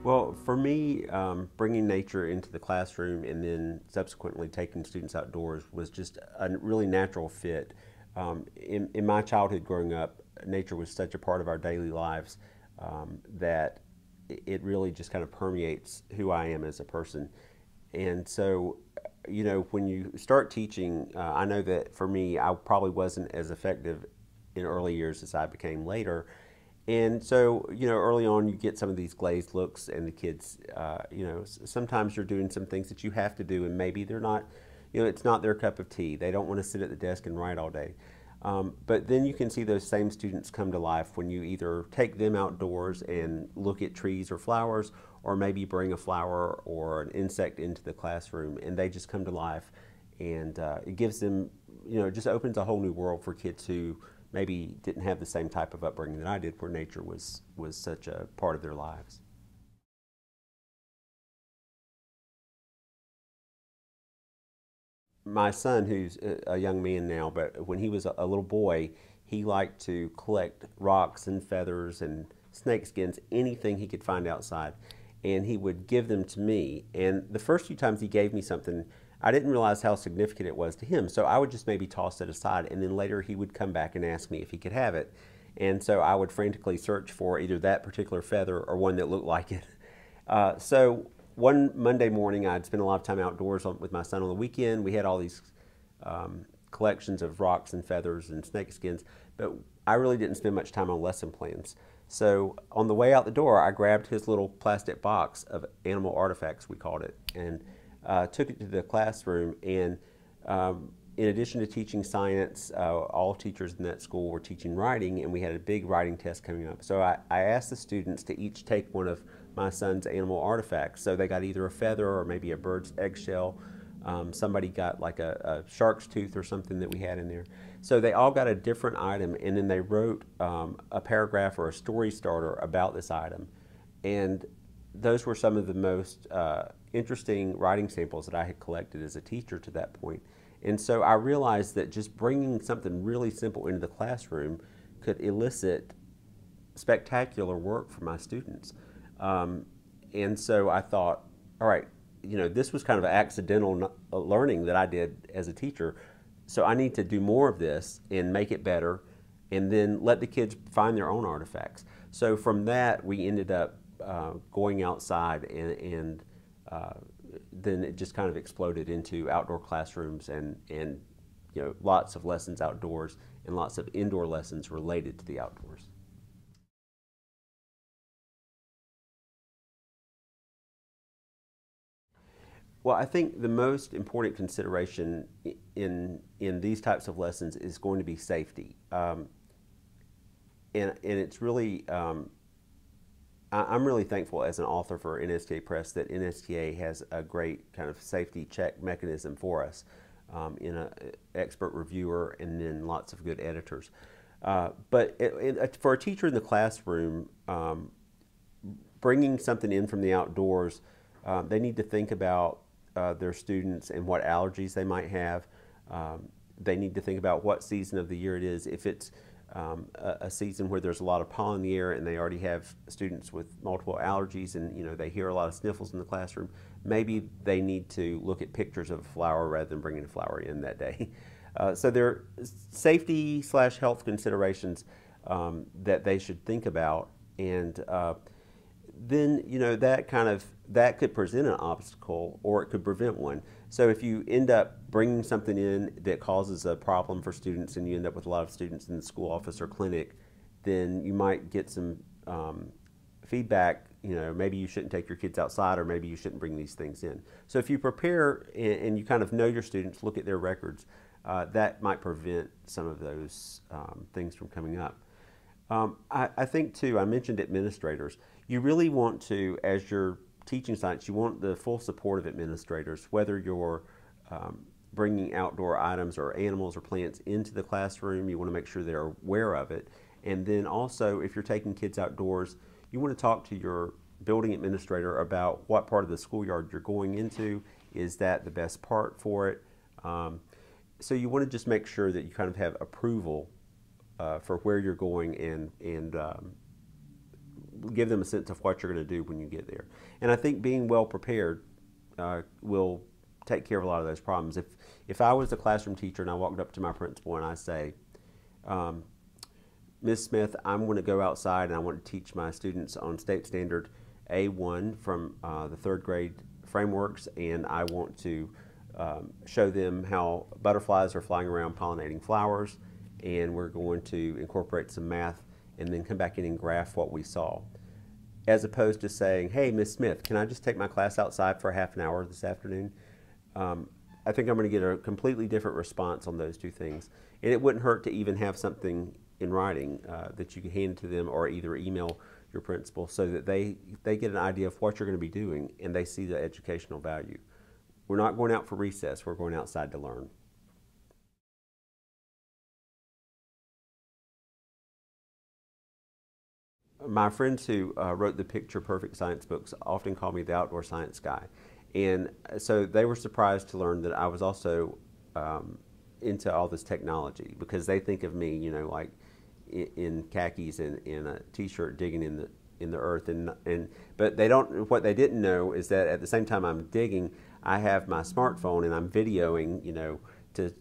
Well, for me, bringing nature into the classroom and then subsequently taking students outdoors was just a really natural fit. In my childhood growing up, nature was such a part of our daily lives that it really just kind of permeates who I am as a person. And so, when you start teaching, I know that for me, I probably wasn't as effective in early years as I became later. And so, early on, you get some of these glazed looks, and the kids, sometimes you're doing some things that you have to do, and maybe they're not, it's not their cup of tea. They don't want to sit at the desk and write all day. But then you can see those same students come to life when you either take them outdoors and look at trees or flowers, or maybe bring a flower or an insect into the classroom, and they just come to life. And it gives them, it just opens a whole new world for kids who maybe didn't have the same type of upbringing that I did, where nature was such a part of their lives. My son, who's a young man now, but when he was a little boy, he liked to collect rocks and feathers and snake skins, anything he could find outside, and he would give them to me. And the first few times he gave me something, I didn't realize how significant it was to him, so I would just maybe toss it aside, and then later he would come back and ask me if he could have it. And so I would frantically search for either that particular feather or one that looked like it. So one Monday morning, I'd spent a lot of time outdoors with my son on the weekend. We had all these collections of rocks and feathers and snake skins, but I really didn't spend much time on lesson plans. So on the way out the door, I grabbed his little plastic box of animal artifacts, we called it, and took it to the classroom. And in addition to teaching science, all teachers in that school were teaching writing, and we had a big writing test coming up. So I asked the students to each take one of my son's animal artifacts. So they got either a feather or maybe a bird's eggshell. Somebody got like a shark's tooth or something that we had in there. So they all got a different item, and then they wrote a paragraph or a story starter about this item. And those were some of the most interesting writing samples that I had collected as a teacher to that point. And so I realized that just bringing something really simple into the classroom could elicit spectacular work for my students. And so I thought, all right, this was kind of accidental learning that I did as a teacher. So I need to do more of this and make it better, and then let the kids find their own artifacts. So from that, we ended up going outside, and then it just kind of exploded into outdoor classrooms and lots of lessons outdoors and lots of indoor lessons related to the outdoors. Well, I think the most important consideration in these types of lessons is going to be safety, and it's really I'm really thankful as an author for NSTA Press that NSTA has a great kind of safety check mechanism for us, in an expert reviewer and then lots of good editors. But for a teacher in the classroom, bringing something in from the outdoors, they need to think about their students and what allergies they might have. They need to think about what season of the year it is. If it's a season where there's a lot of pollen in the air and they already have students with multiple allergies, and they hear a lot of sniffles in the classroom, maybe they need to look at pictures of a flower rather than bringing a flower in that day. So there are safety/health considerations that they should think about, and then that could present an obstacle or it could prevent one. So if you end up bringing something in that causes a problem for students and you end up with a lot of students in the school office or clinic, then you might get some feedback. Maybe you shouldn't take your kids outside, or maybe you shouldn't bring these things in. So if you prepare and you kind of know your students, look at their records, that might prevent some of those things from coming up. I think too, I mentioned administrators. You really want to, as you're teaching science, you want the full support of administrators, whether you're bringing outdoor items or animals or plants into the classroom. You want to make sure they're aware of it. And then also, if you're taking kids outdoors, you want to talk to your building administrator about what part of the schoolyard you're going into. Is that the best part for it? So you want to just make sure that you kind of have approval for where you're going and give them a sense of what you're going to do when you get there. And I think being well prepared will take care of a lot of those problems. If I was a classroom teacher and I walked up to my principal and I say, Ms. Smith, I'm going to go outside and I want to teach my students on state standard A1 from the third grade frameworks, and I want to show them how butterflies are flying around pollinating flowers, and we're going to incorporate some math and then come back in and graph what we saw. As opposed to saying, hey, Ms. Smith, can I just take my class outside for half an hour this afternoon? I think I'm going to get a completely different response on those two things. And it wouldn't hurt to even have something in writing that you can hand to them, or either email your principal, so that they get an idea of what you're going to be doing and they see the educational value. We're not going out for recess, we're going outside to learn. My friends who wrote the Picture Perfect science books often call me the outdoor science guy. And so they were surprised to learn that I was also into all this technology, because they think of me, you know, like in khakis and in a t-shirt digging in the earth, but they don't. What they didn't know is that at the same time I'm digging, I have my smartphone and I'm videoing, you know, to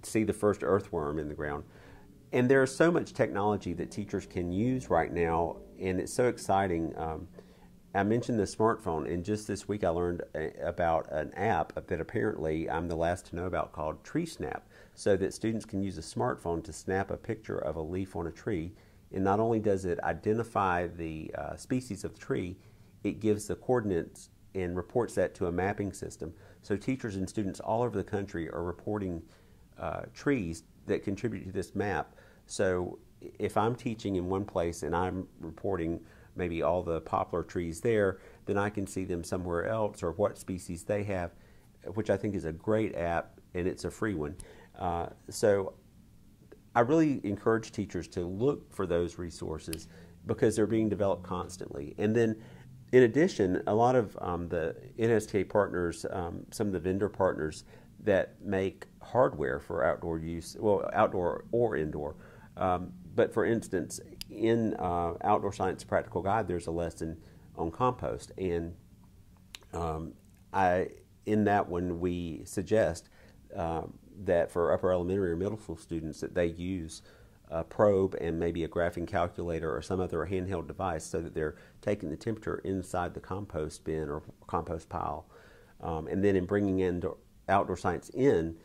see the first earthworm in the ground. And there's so much technology that teachers can use right now, and it's so exciting. I mentioned the smartphone, and just this week I learned about an app that apparently I'm the last to know about, called Tree Snap, so that students can use a smartphone to snap a picture of a leaf on a tree. And not only does it identify the species of the tree, it gives the coordinates and reports that to a mapping system. So teachers and students all over the country are reporting trees that contribute to this map. So if I'm teaching in one place and I'm reporting maybe all the poplar trees there, then I can see them somewhere else, or what species they have, which I think is a great app, and it's a free one. So I really encourage teachers to look for those resources, because they're being developed constantly. And then in addition, a lot of the NSTA partners, some of the vendor partners that make hardware for outdoor use, well, outdoor or indoor. But for instance, in Outdoor Science Practical Guide, there's a lesson on compost, and in that one we suggest that for upper elementary or middle school students that they use a probe and maybe a graphing calculator or some other handheld device, so that they're taking the temperature inside the compost bin or compost pile. And then in bringing in outdoor science in,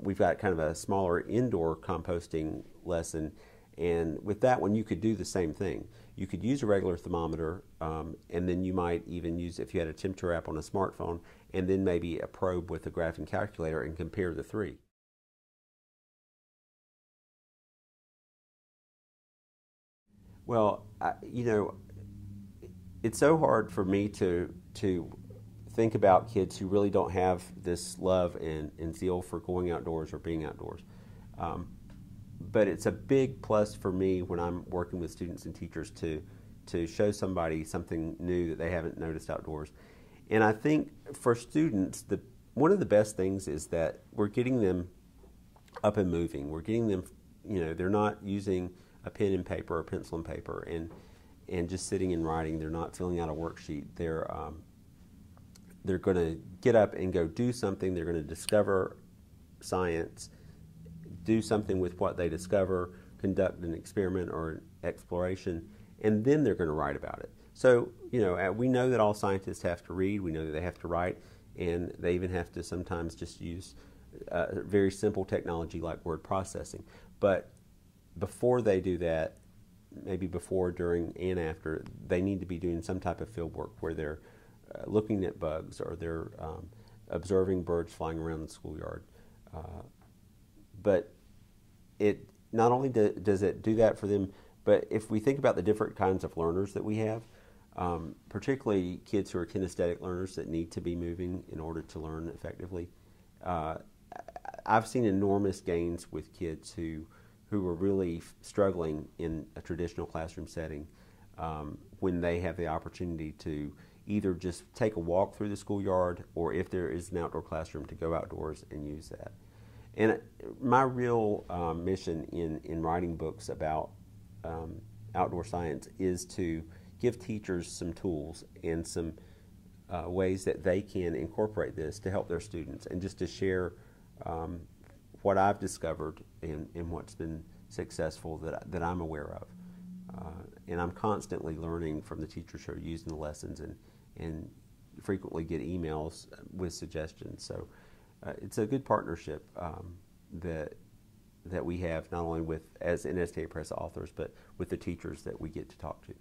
we've got kind of a smaller indoor composting lesson. And with that one, you could do the same thing. You could use a regular thermometer, and then you might even use, if you had a temperature app on a smartphone, and then maybe a probe with a graphing calculator, and compare the three. Well, you know, it's so hard for me to think about kids who really don't have this love and zeal for going outdoors or being outdoors. But it's a big plus for me when I'm working with students and teachers to show somebody something new that they haven't noticed outdoors. And I think for students, one of the best things is that we're getting them up and moving. We're getting them, you know, they're not using a pen and paper or pencil and paper and just sitting and writing. They're not filling out a worksheet. They're going to get up and go do something. They're going to discover science, do something with what they discover, conduct an experiment or an exploration, and then they're going to write about it. So, you know, we know that all scientists have to read, we know that they have to write, and they even have to sometimes just use very simple technology like word processing. But before they do that, maybe before, during, and after, they need to be doing some type of field work where they're looking at bugs, or they're observing birds flying around the schoolyard. But it not only does it do that for them, but if we think about the different kinds of learners that we have, particularly kids who are kinesthetic learners that need to be moving in order to learn effectively, I've seen enormous gains with kids who are really struggling in a traditional classroom setting when they have the opportunity to either just take a walk through the schoolyard, or if there is an outdoor classroom, to go outdoors and use that. And my real mission in writing books about outdoor science is to give teachers some tools and some ways that they can incorporate this to help their students, and just to share what I've discovered and what's been successful that I'm aware of. And I'm constantly learning from the teachers who are using the lessons, and frequently get emails with suggestions. So it's a good partnership that we have, not only with as NSTA Press authors, but with the teachers that we get to talk to.